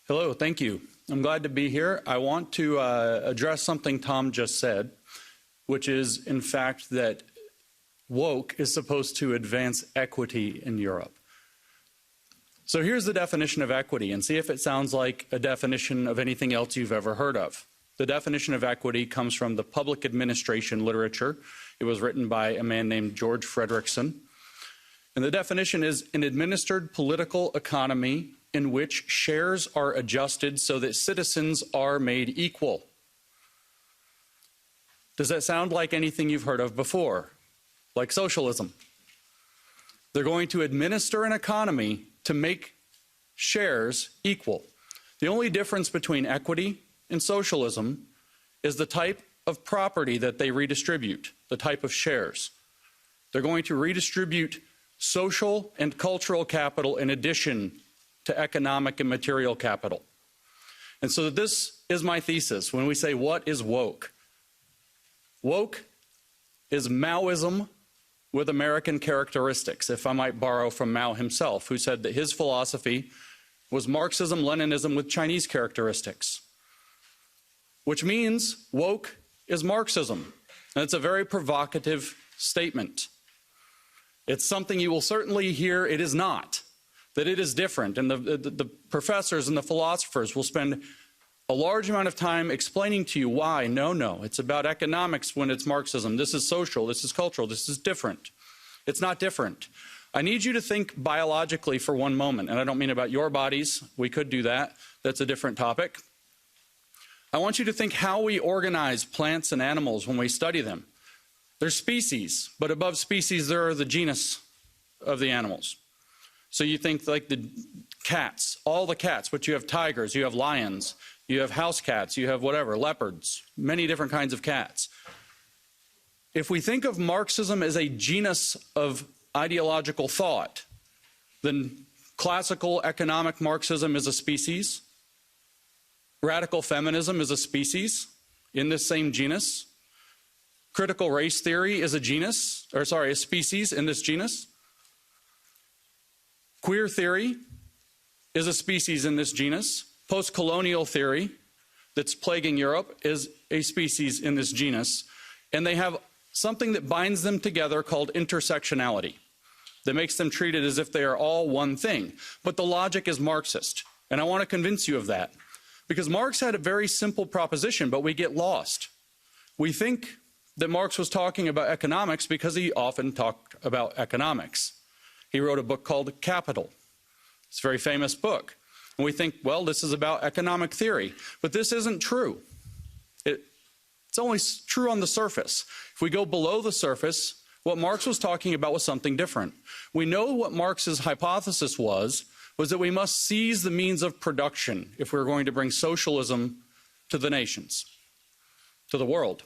Hello, thank you. I'm glad to be here. I want to address something Tom just said, which is, in fact, that woke is supposed to advance equity in Europe. So here's the definition of equity, and see if it sounds like a definition of anything else you've ever heard of. The definition of equity comes from the public administration literature. It was written by a man named George Frederickson. And the definition is an administered political economy in which shares are adjusted so that citizens are made equal. Does that sound like anything you've heard of before? Like socialism? They're going to administer an economy to make shares equal. The only difference between equity and socialism is the type of property that they redistribute, the type of shares. They're going to redistribute social and cultural capital in addition to economic and material capital. And so this is my thesis when we say, what is woke? Woke is Maoism with American characteristics, if I might borrow from Mao himself, who said that his philosophy was Marxism, Leninism with Chinese characteristics, which means woke is Marxism. And it's a very provocative statement. It's something you will certainly hear it is not, that it is different. And the professors and the philosophers will spend a large amount of time explaining to you why. No, it's about economics when it's Marxism. This is social, this is cultural, this is different. It's not different. I need you to think biologically for one moment, and I don't mean about your bodies. We could do that. That's a different topic. I want you to think how we organize plants and animals when we study them. They're species, but above species there are the genus of the animals. So you think like the cats, all the cats, but you have tigers, you have lions, you have house cats, you have whatever, leopards, many different kinds of cats. If we think of Marxism as a genus of ideological thought, then classical economic Marxism is a species, radical feminism is a species in this same genus, critical race theory is a species in this genus, queer theory is a species in this genus, post-colonial theory that's plaguing Europe is a species in this genus, and they have something that binds them together called intersectionality that makes them treated as if they are all one thing. But the logic is Marxist, and I want to convince you of that. Because Marx had a very simple proposition, but we get lost. We think that Marx was talking about economics because he often talked about economics. He wrote a book called Capital. It's a very famous book. And we think, well, this is about economic theory. But this isn't true. It's only true on the surface. If we go below the surface, what Marx was talking about was something different. We know what Marx's hypothesis was that we must seize the means of production if we're going to bring socialism to the nations, to the world.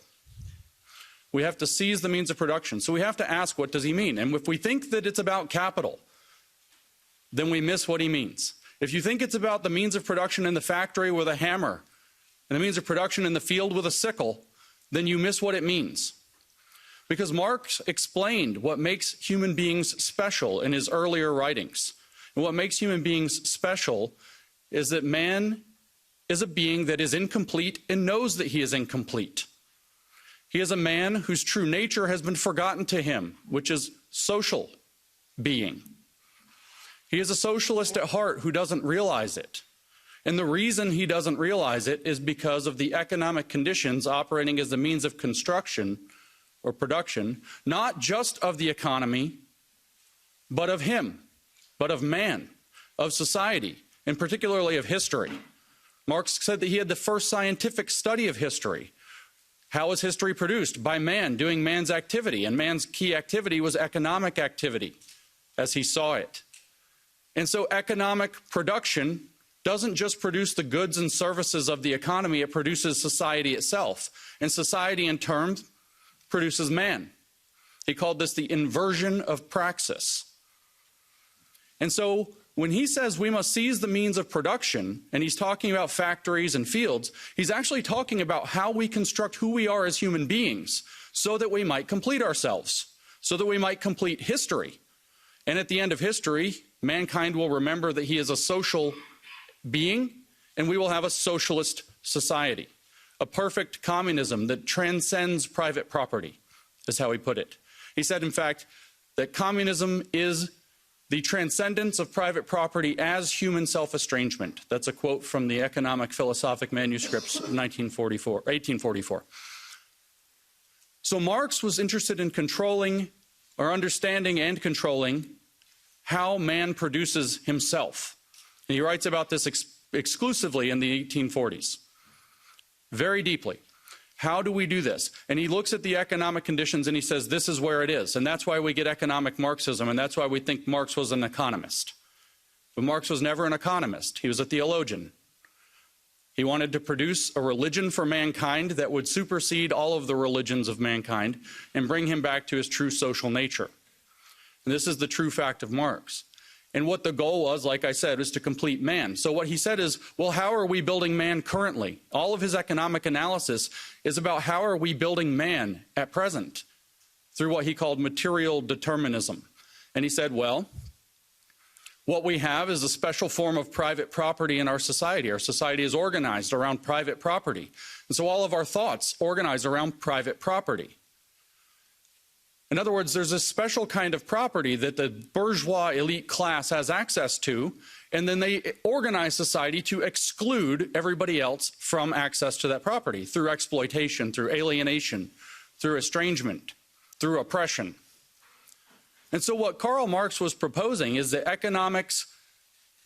We have to seize the means of production. So we have to ask, what does he mean? And if we think that it's about capital, then we miss what he means. If you think it's about the means of production in the factory with a hammer and the means of production in the field with a sickle, then you miss what it means. Because Marx explained what makes human beings special in his earlier writings. And what makes human beings special is that man is a being that is incomplete and knows that he is incomplete. He is a man whose true nature has been forgotten to him, which is social being. He is a socialist at heart who doesn't realize it. And the reason he doesn't realize it is because of the economic conditions operating as the means of construction or production, not just of the economy, but of him, but of man, of society, and particularly of history. Marx said that he had the first scientific study of history. How was history produced? By man, doing man's activity, and man's key activity was economic activity, as he saw it. And so economic production doesn't just produce the goods and services of the economy, it produces society itself. And society, in turn, produces man. He called this the inversion of praxis. And so when he says we must seize the means of production, and he's talking about factories and fields, he's actually talking about how we construct who we are as human beings so that we might complete ourselves, so that we might complete history. And at the end of history, mankind will remember that he is a social being and we will have a socialist society, a perfect communism that transcends private property, is how he put it. He said, in fact, that communism is the transcendence of private property as human self-estrangement. That's a quote from the Economic Philosophic Manuscripts of 1844. So Marx was interested in controlling, or understanding and controlling, how man produces himself. And he writes about this exclusively in the 1840s, very deeply. How do we do this? And he looks at the economic conditions and he says, this is where it is. And that's why we get economic Marxism, and that's why we think Marx was an economist. But Marx was never an economist. He was a theologian. He wanted to produce a religion for mankind that would supersede all of the religions of mankind and bring him back to his true social nature. And this is the true fact of Marx. And what the goal was, like I said, is to complete man. So what he said is, well, how are we building man currently? All of his economic analysis is about how are we building man at present through what he called material determinism. And he said, well, what we have is a special form of private property in our society. Our society is organized around private property. And so all of our thoughts organize around private property. In other words, there's a special kind of property that the bourgeois elite class has access to, and then they organize society to exclude everybody else from access to that property through exploitation, through alienation, through estrangement, through oppression. And so what Karl Marx was proposing is that economics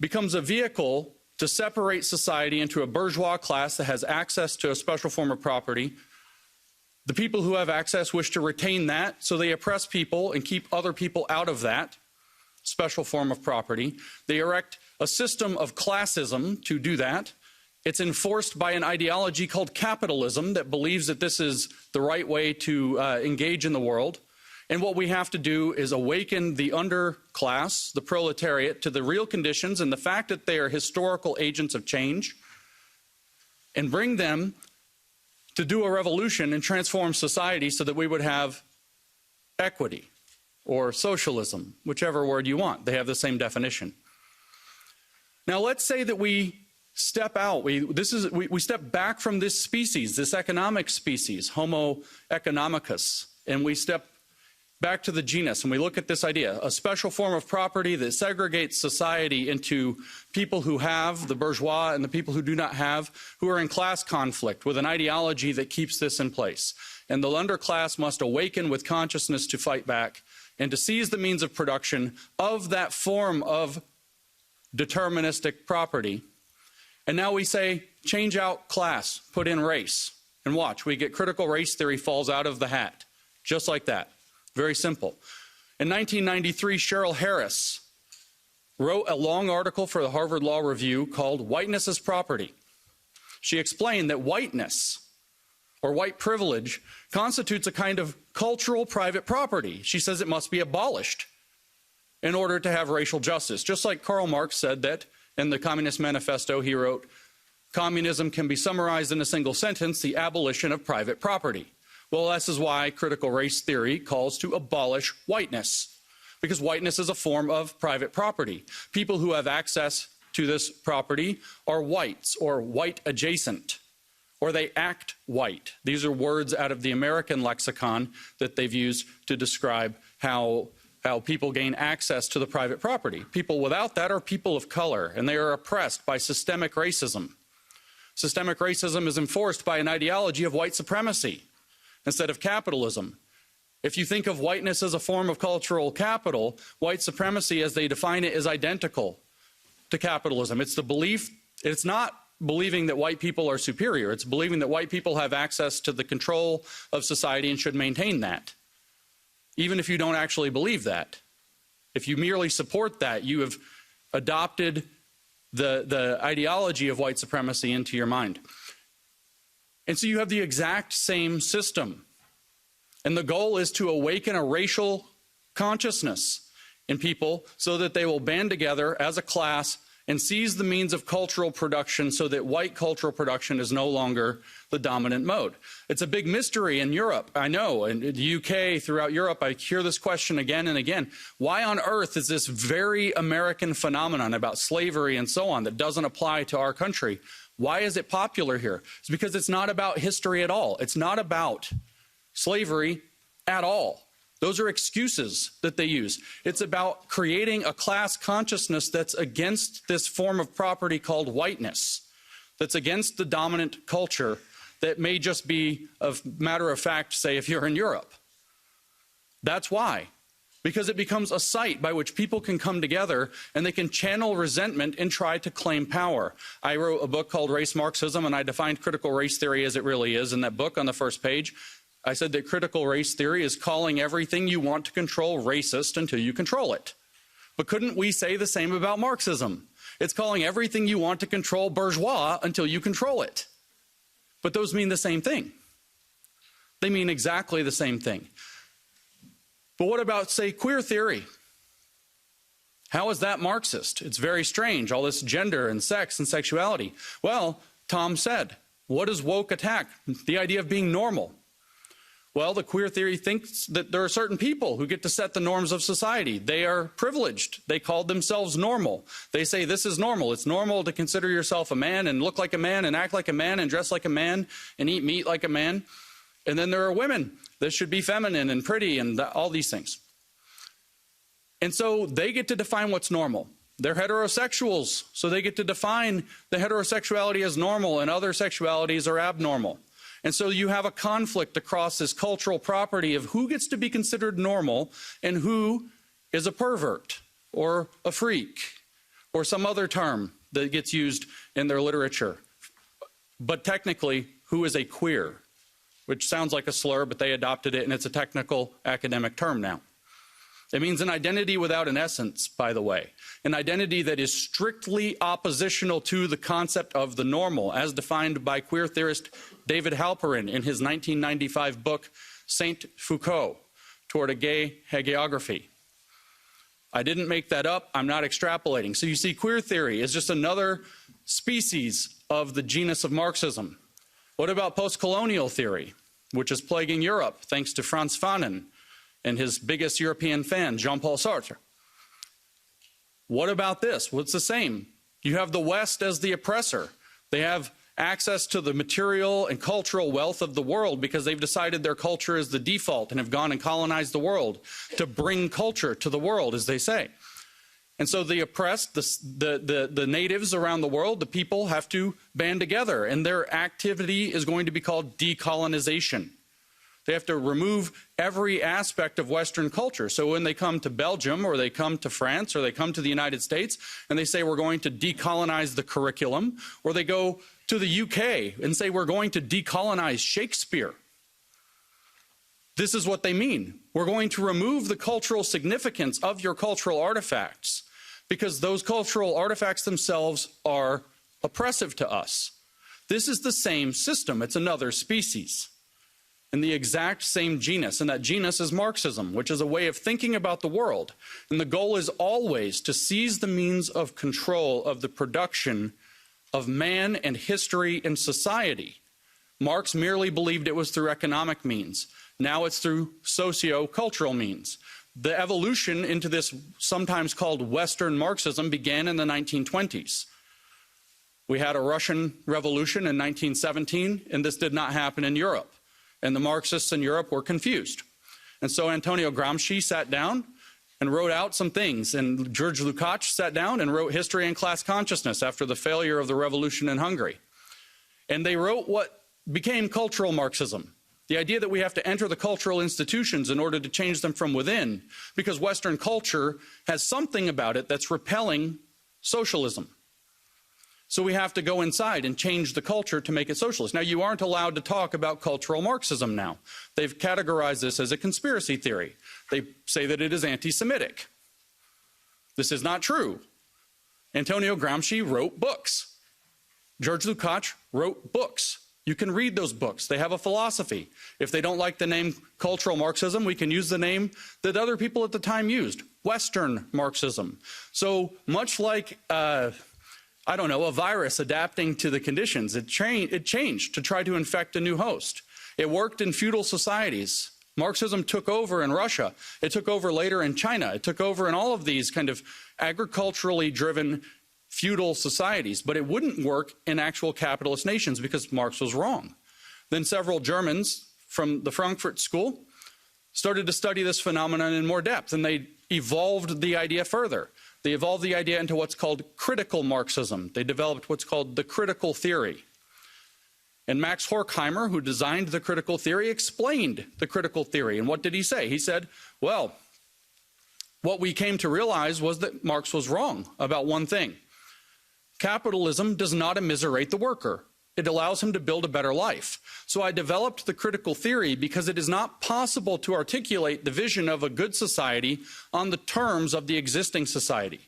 becomes a vehicle to separate society into a bourgeois class that has access to a special form of property. The people who have access wish to retain that, so they oppress people and keep other people out of that special form of property. They erect a system of classism to do that. It's enforced by an ideology called capitalism that believes that this is the right way to engage in the world. And what we have to do is awaken the underclass, the proletariat, to the real conditions and the fact that they are historical agents of change, and bring them to do a revolution and transform society so that we would have equity or socialism, whichever word you want. They have the same definition. Now let's say that we step out, we step back from this species, this economic species, Homo economicus, and we step back to the genus, and we look at this idea, a special form of property that segregates society into people who have, the bourgeois, and the people who do not have, who are in class conflict with an ideology that keeps this in place. And the underclass must awaken with consciousness to fight back and to seize the means of production of that form of deterministic property. And now we say, change out class, put in race. And watch, we get critical race theory falls out of the hat, just like that. Very simple. In 1993, Cheryl Harris wrote a long article for the Harvard Law Review called Whiteness as Property. She explained that whiteness, or white privilege, constitutes a kind of cultural private property. She says it must be abolished in order to have racial justice. Just like Karl Marx said that in the Communist Manifesto, he wrote, communism can be summarized in a single sentence, the abolition of private property. Well, this is why critical race theory calls to abolish whiteness, because whiteness is a form of private property. People who have access to this property are whites or white adjacent, or they act white. These are words out of the American lexicon that they've used to describe how people gain access to the private property. People without that are people of color, and they are oppressed by systemic racism. Systemic racism is enforced by an ideology of white supremacy instead of capitalism. If you think of whiteness as a form of cultural capital, white supremacy, as they define it, is identical to capitalism. It's the belief, it's not believing that white people are superior, it's believing that white people have access to the control of society and should maintain that, even if you don't actually believe that. If you merely support that, you have adopted the ideology of white supremacy into your mind. And so you have the exact same system. And the goal is to awaken a racial consciousness in people so that they will band together as a class and seize the means of cultural production so that white cultural production is no longer the dominant mode. It's a big mystery in Europe, I know, in the UK, throughout Europe, I hear this question again and again. Why on earth is this very American phenomenon about slavery and so on that doesn't apply to our country? Why is it popular here? It's because it's not about history at all. It's not about slavery at all. Those are excuses that they use. It's about creating a class consciousness that's against this form of property called whiteness, that's against the dominant culture that may just be a matter of fact, say, if you're in Europe. That's why. Because it becomes a site by which people can come together and they can channel resentment and try to claim power. I wrote a book called Race Marxism, and I defined critical race theory as it really is in that book on the first page. I said that critical race theory is calling everything you want to control racist until you control it. But couldn't we say the same about Marxism? It's calling everything you want to control bourgeois until you control it. But those mean the same thing. They mean exactly the same thing. But what about, say, queer theory? How is that Marxist? It's very strange, all this gender and sex and sexuality. Well, Tom said, what does woke attack? The idea of being normal. Well, the queer theory thinks that there are certain people who get to set the norms of society. They are privileged. They call themselves normal. They say this is normal. It's normal to consider yourself a man and look like a man and act like a man and dress like a man and eat meat like a man. And then there are women that should be feminine and pretty and all these things. And so they get to define what's normal. They're heterosexuals, so they get to define the heterosexuality as normal and other sexualities are abnormal. And so you have a conflict across this cultural property of who gets to be considered normal and who is a pervert or a freak or some other term that gets used in their literature. But technically, who is a queer, which sounds like a slur, but they adopted it and it's a technical academic term now. It means an identity without an essence, by the way, an identity that is strictly oppositional to the concept of the normal, as defined by queer theorist David Halperin in his 1995 book, Saint Foucault, Toward a Gay Hagiography. I didn't make that up. I'm not extrapolating. So you see, queer theory is just another species of the genus of Marxism. What about post-colonial theory, which is plaguing Europe, thanks to Frantz Fanon and his biggest European fan, Jean-Paul Sartre? What about this? Well, it's the same. You have the West as the oppressor. They have access to the material and cultural wealth of the world because they've decided their culture is the default and have gone and colonized the world to bring culture to the world, as they say. And so the oppressed, the natives around the world, the people have to band together, and their activity is going to be called decolonization. They have to remove every aspect of Western culture. So when they come to Belgium or they come to France or they come to the United States and they say we're going to decolonize the curriculum, or they go to the UK and say we're going to decolonize Shakespeare, this is what they mean. We're going to remove the cultural significance of your cultural artifacts because those cultural artifacts themselves are oppressive to us. This is the same system. It's another species in the exact same genus, and that genus is Marxism, which is a way of thinking about the world. And the goal is always to seize the means of control of the production of man and history and society. Marx merely believed it was through economic means. Now it's through socio-cultural means. The evolution into this sometimes called Western Marxism began in the 1920s. We had a Russian Revolution in 1917, and this did not happen in Europe. And the Marxists in Europe were confused. And so Antonio Gramsci sat down and wrote out some things. And George Lukács sat down and wrote History and Class Consciousness after the failure of the revolution in Hungary. And they wrote what became cultural Marxism. The idea that we have to enter the cultural institutions in order to change them from within, because Western culture has something about it that's repelling socialism. So we have to go inside and change the culture to make it socialist. Now, you aren't allowed to talk about cultural Marxism now. They've categorized this as a conspiracy theory. They say that it is anti-Semitic. This is not true. Antonio Gramsci wrote books. George Lukács wrote books. You can read those books. They have a philosophy. If they don't like the name cultural Marxism, we can use the name that other people at the time used, Western Marxism. So much like I don't know, a virus adapting to the conditions. It changed to try to infect a new host. It worked in feudal societies. Marxism took over in Russia. It took over later in China. It took over in all of these kind of agriculturally driven feudal societies, but it wouldn't work in actual capitalist nations because Marx was wrong. Then several Germans from the Frankfurt School started to study this phenomenon in more depth, and they evolved the idea further. They evolved the idea into what's called critical Marxism. They developed what's called the critical theory. And Max Horkheimer, who designed the critical theory, explained the critical theory. And what did he say? He said, well, what we came to realize was that Marx was wrong about one thing. Capitalism does not immiserate the worker. It allows him to build a better life. So I developed the critical theory because it is not possible to articulate the vision of a good society on the terms of the existing society.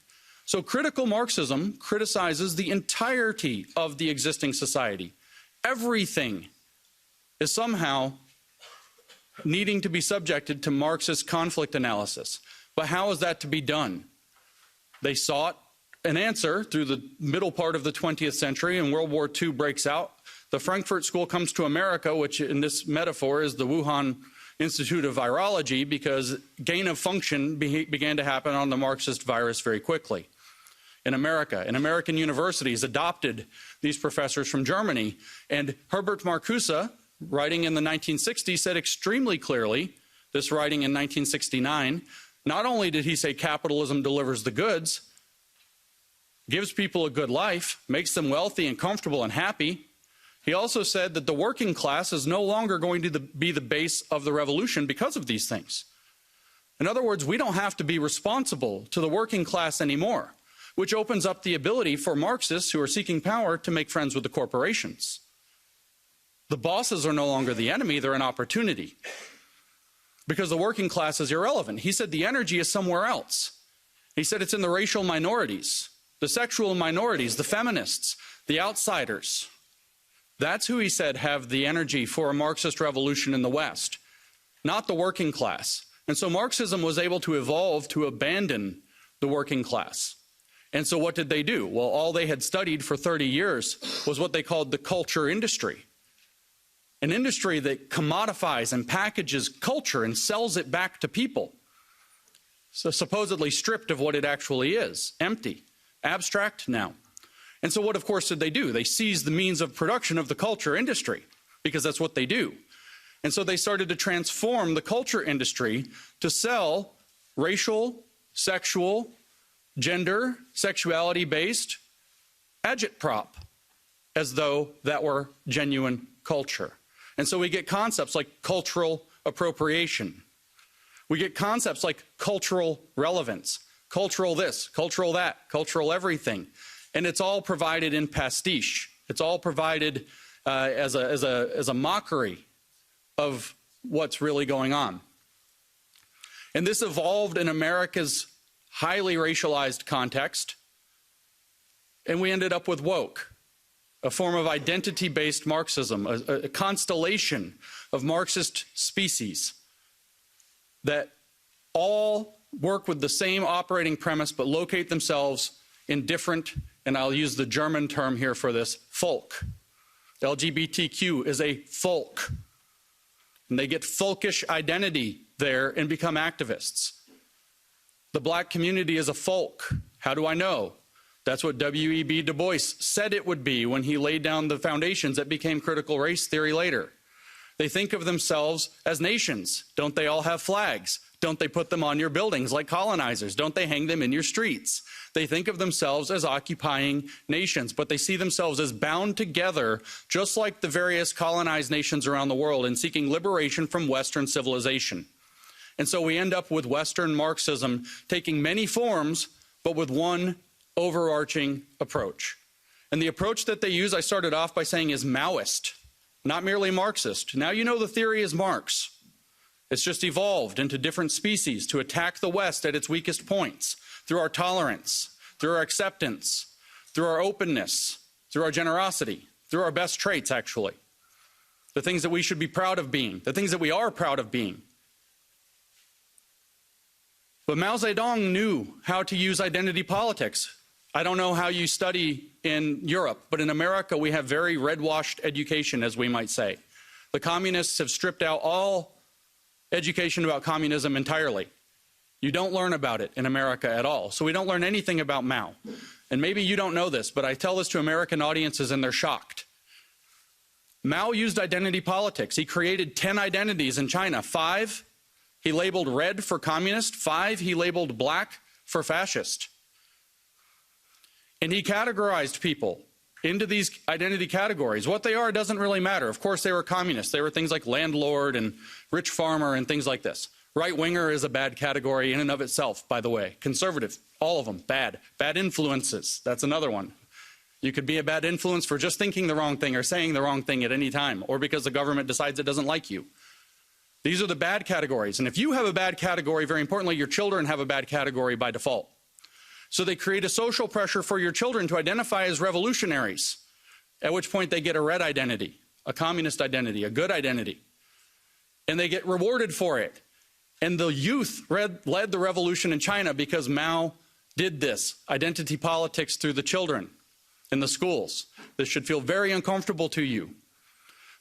So critical Marxism criticizes the entirety of the existing society. Everything is somehow needing to be subjected to Marxist conflict analysis. But how is that to be done? They sought an answer through the middle part of the 20th century, and World War II breaks out. The Frankfurt School comes to America, which in this metaphor is the Wuhan Institute of Virology, because gain of function began to happen on the Marxist virus very quickly. In America, and American universities adopted these professors from Germany. And Herbert Marcuse, writing in the 1960s, said extremely clearly, this writing in 1969, not only did he say capitalism delivers the goods, gives people a good life, makes them wealthy and comfortable and happy. He also said that the working class is no longer going to be the base of the revolution because of these things. In other words, we don't have to be responsible to the working class anymore, which opens up the ability for Marxists who are seeking power to make friends with the corporations. The bosses are no longer the enemy, they're an opportunity, because the working class is irrelevant. He said the energy is somewhere else. He said it's in the racial minorities, the sexual minorities, the feminists, the outsiders. That's who he said have the energy for a Marxist revolution in the West, not the working class. And so Marxism was able to evolve to abandon the working class. And so what did they do? Well, all they had studied for 30 years was what they called the culture industry. An industry that commodifies and packages culture and sells it back to people. So supposedly stripped of what it actually is, empty. Abstract now. And so what, of course, did they do? They seized the means of production of the culture industry, because that's what they do. And so they started to transform the culture industry to sell racial, sexual, gender, sexuality-based agitprop as though that were genuine culture. And so we get concepts like cultural appropriation. We get concepts like cultural relevance. Cultural this, cultural that, cultural everything. And it's all provided in pastiche. It's all provided as a mockery of what's really going on. And this evolved in America's highly racialized context. And we ended up with woke, a form of identity-based Marxism, a constellation of Marxist species that all work with the same operating premise but locate themselves in different, and I'll use the German term here for this, folk. LGBTQ is a folk. And they get folkish identity there and become activists. The black community is a folk. How do I know? That's what W.E.B. Du Bois said it would be when he laid down the foundations that became critical race theory later. They think of themselves as nations. Don't they all have flags? Don't they put them on your buildings like colonizers? Don't they hang them in your streets? They think of themselves as occupying nations, but they see themselves as bound together, just like the various colonized nations around the world, in seeking liberation from Western civilization. And so we end up with Western Marxism taking many forms, but with one overarching approach. And the approach that they use, I started off by saying, is Maoist, not merely Marxist. Now you know the theory is Marx. It's just evolved into different species to attack the West at its weakest points through our tolerance, through our acceptance, through our openness, through our generosity, through our best traits, actually. The things that we should be proud of being, the things that we are proud of being. But Mao Zedong knew how to use identity politics. I don't know how you study in Europe, but in America we have very red-washed education, as we might say. The communists have stripped out all education about communism entirely. You don't learn about it in America at all. So we don't learn anything about Mao. And maybe you don't know this, but I tell this to American audiences and they're shocked. Mao used identity politics. He created 10 identities in China. 5 he labeled red for communist, 5 he labeled black for fascist. And he categorized people into these identity categories. What they are doesn't really matter. Of course, they were communists. They were things like landlord and rich farmer and things like this. Right-winger is a bad category in and of itself, by the way. Conservative, all of them, bad. Bad influences, that's another one. You could be a bad influence for just thinking the wrong thing or saying the wrong thing at any time, or because the government decides it doesn't like you. These are the bad categories. And if you have a bad category, very importantly, your children have a bad category by default. So they create a social pressure for your children to identify as revolutionaries, at which point they get a red identity, a communist identity, a good identity. And they get rewarded for it. And the youth led the revolution in China because Mao did this, identity politics through the children in the schools. This should feel very uncomfortable to you.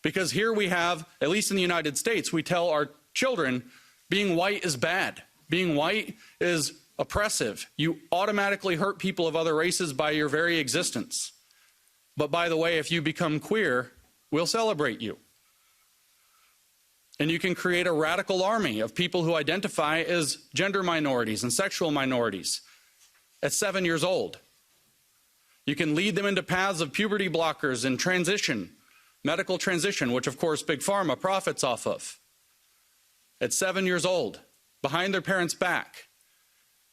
Because here we have, at least in the United States, we tell our children being white is bad. Being white is oppressive. You automatically hurt people of other races by your very existence. But by the way, if you become queer, we'll celebrate you. And you can create a radical army of people who identify as gender minorities and sexual minorities at 7 years old. You can lead them into paths of puberty blockers and transition, medical transition, which of course Big Pharma profits off of. At 7 years old, behind their parents' back.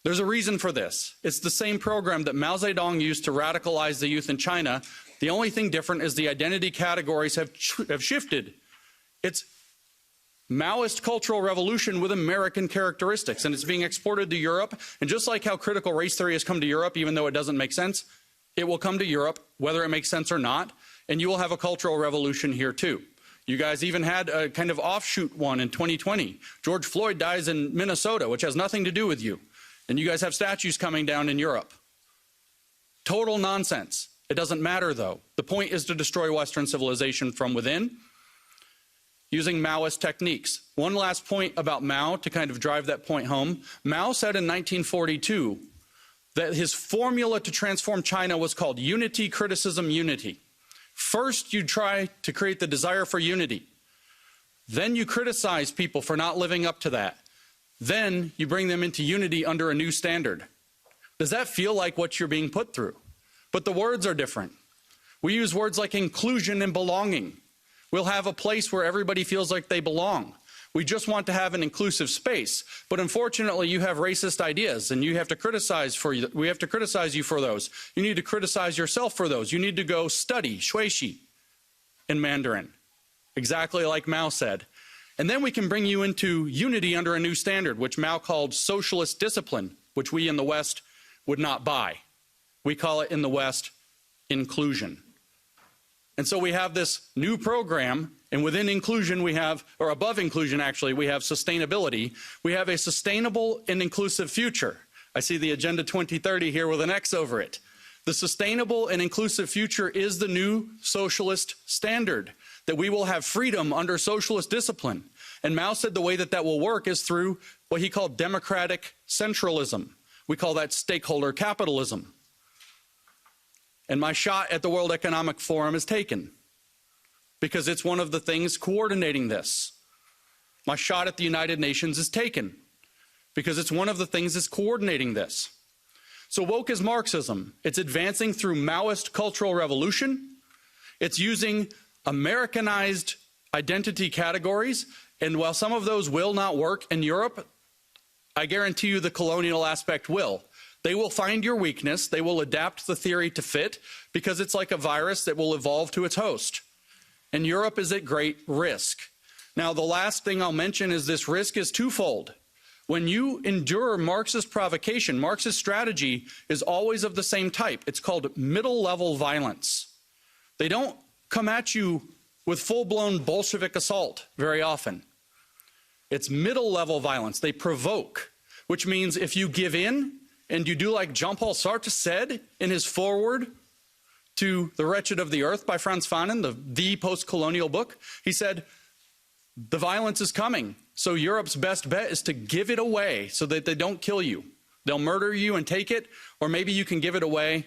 There's a reason for this. It's the same program that Mao Zedong used to radicalize the youth in China. The only thing different is the identity categories have shifted. It's Maoist cultural revolution with American characteristics, and it's being exported to Europe. And just like how critical race theory has come to Europe, even though it doesn't make sense, it will come to Europe, whether it makes sense or not, and you will have a cultural revolution here too. You guys even had a kind of offshoot one in 2020. George Floyd dies in Minnesota, which has nothing to do with you. And you guys have statues coming down in Europe. Total nonsense. It doesn't matter, though. The point is to destroy Western civilization from within using Maoist techniques. One last point about Mao to kind of drive that point home. Mao said in 1942 that his formula to transform China was called unity, criticism, unity. First, you try to create the desire for unity. Then you criticize people for not living up to that. Then you bring them into unity under a new standard. Does that feel like what you're being put through? But the words are different. We use words like inclusion and belonging. We'll have a place where everybody feels like they belong. We just want to have an inclusive space. But unfortunately, you have racist ideas, and you have to criticize we have to criticize you for those. You need to criticize yourself for those. You need to go study shuixi in Mandarin, exactly like Mao said. And then we can bring you into unity under a new standard, which Mao called socialist discipline, which we in the West would not buy. We call it in the West inclusion. And so we have this new program, and within inclusion we have, or above inclusion actually, we have sustainability. We have a sustainable and inclusive future. I see the Agenda 2030 here with an X over it. The sustainable and inclusive future is the new socialist standard, that we will have freedom under socialist discipline. And Mao said the way that that will work is through what he called democratic centralism. We call that stakeholder capitalism. And my shot at the World Economic Forum is taken, because it's one of the things coordinating this. My shot at the United Nations is taken, because it's one of the things that's coordinating this. So woke is Marxism. It's advancing through Maoist cultural revolution. It's using Americanized identity categories. And while some of those will not work in Europe, I guarantee you the colonial aspect will. They will find your weakness. They will adapt the theory to fit, because it's like a virus that will evolve to its host. And Europe is at great risk. Now, the last thing I'll mention is this risk is twofold. When you endure Marxist provocation, Marxist strategy is always of the same type. It's called middle-level violence. They don't come at you with full-blown Bolshevik assault very often. It's middle-level violence. They provoke, which means if you give in and you do like Jean-Paul Sartre said in his foreword to The Wretched of the Earth by Frantz Fanon, the post-colonial book, he said, the violence is coming, so Europe's best bet is to give it away so that they don't kill you. They'll murder you and take it, or maybe you can give it away,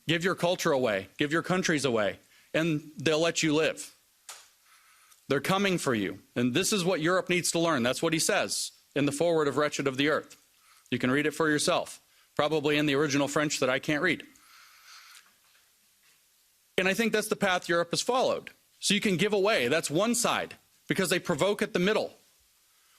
give your culture away, give your countries away, and they'll let you live. They're coming for you. And this is what Europe needs to learn. That's what he says in the foreword of Wretched of the Earth. You can read it for yourself, probably in the original French that I can't read. And I think that's the path Europe has followed. So you can give away, that's one side, because they provoke at the middle.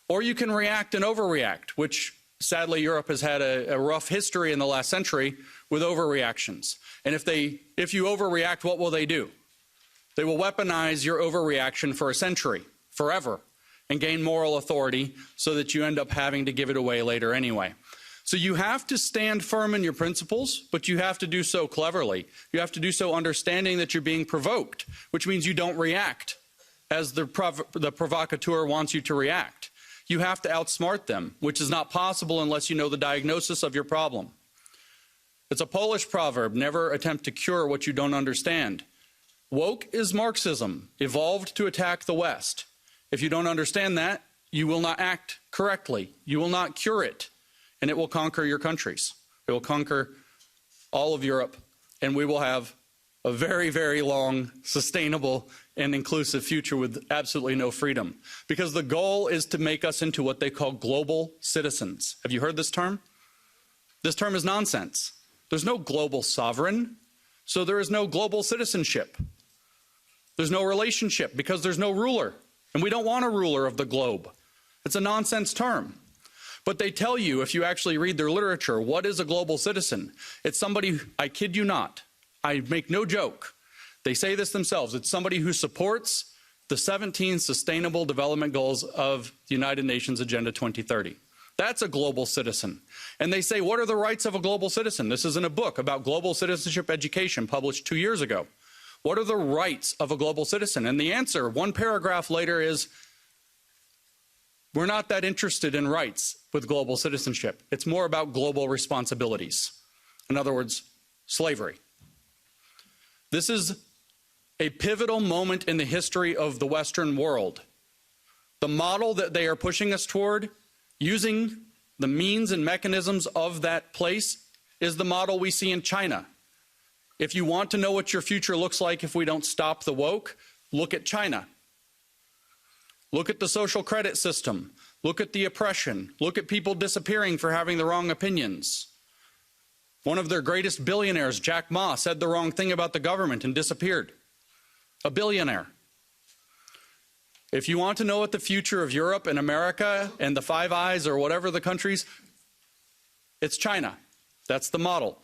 Or you can react and overreact, which sadly Europe has had a rough history in the last century with overreactions. And if you overreact, what will they do? They will weaponize your overreaction for a century, forever, and gain moral authority so that you end up having to give it away later anyway. So you have to stand firm in your principles, but you have to do so cleverly. You have to do so understanding that you're being provoked, which means you don't react as the provocateur wants you to react. You have to outsmart them, which is not possible unless you know the diagnosis of your problem. It's a Polish proverb, never attempt to cure what you don't understand. Woke is Marxism, evolved to attack the West. If you don't understand that, you will not act correctly. You will not cure it, and it will conquer your countries. It will conquer all of Europe, and we will have a very, very long, sustainable, and inclusive future with absolutely no freedom. Because the goal is to make us into what they call global citizens. Have you heard this term? This term is nonsense. There's no global sovereign, so there is no global citizenship. There's no relationship because there's no ruler. And we don't want a ruler of the globe. It's a nonsense term. But they tell you, if you actually read their literature, what is a global citizen? It's somebody, I kid you not, I make no joke. They say this themselves. It's somebody who supports the 17 Sustainable Development Goals of the United Nations Agenda 2030. That's a global citizen. And they say, what are the rights of a global citizen? This is in a book about global citizenship education published 2 years ago. What are the rights of a global citizen? And the answer, one paragraph later, is we're not that interested in rights with global citizenship. It's more about global responsibilities. In other words, slavery. This is a pivotal moment in the history of the Western world. The model that they are pushing us toward, using the means and mechanisms of that place, is the model we see in China. If you want to know what your future looks like if we don't stop the woke, look at China. Look at the social credit system. Look at the oppression. Look at people disappearing for having the wrong opinions. One of their greatest billionaires, Jack Ma, said the wrong thing about the government and disappeared. A billionaire. If you want to know what the future of Europe and America and the Five Eyes or whatever the countries, it's China. That's the model.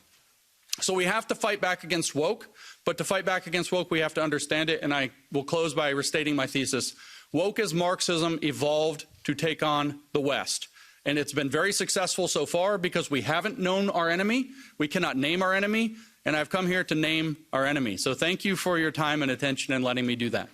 So we have to fight back against woke, but to fight back against woke, we have to understand it, and I will close by restating my thesis. Woke as Marxism evolved to take on the West, and it's been very successful so far because we haven't known our enemy, we cannot name our enemy, and I've come here to name our enemy. So thank you for your time and attention and letting me do that.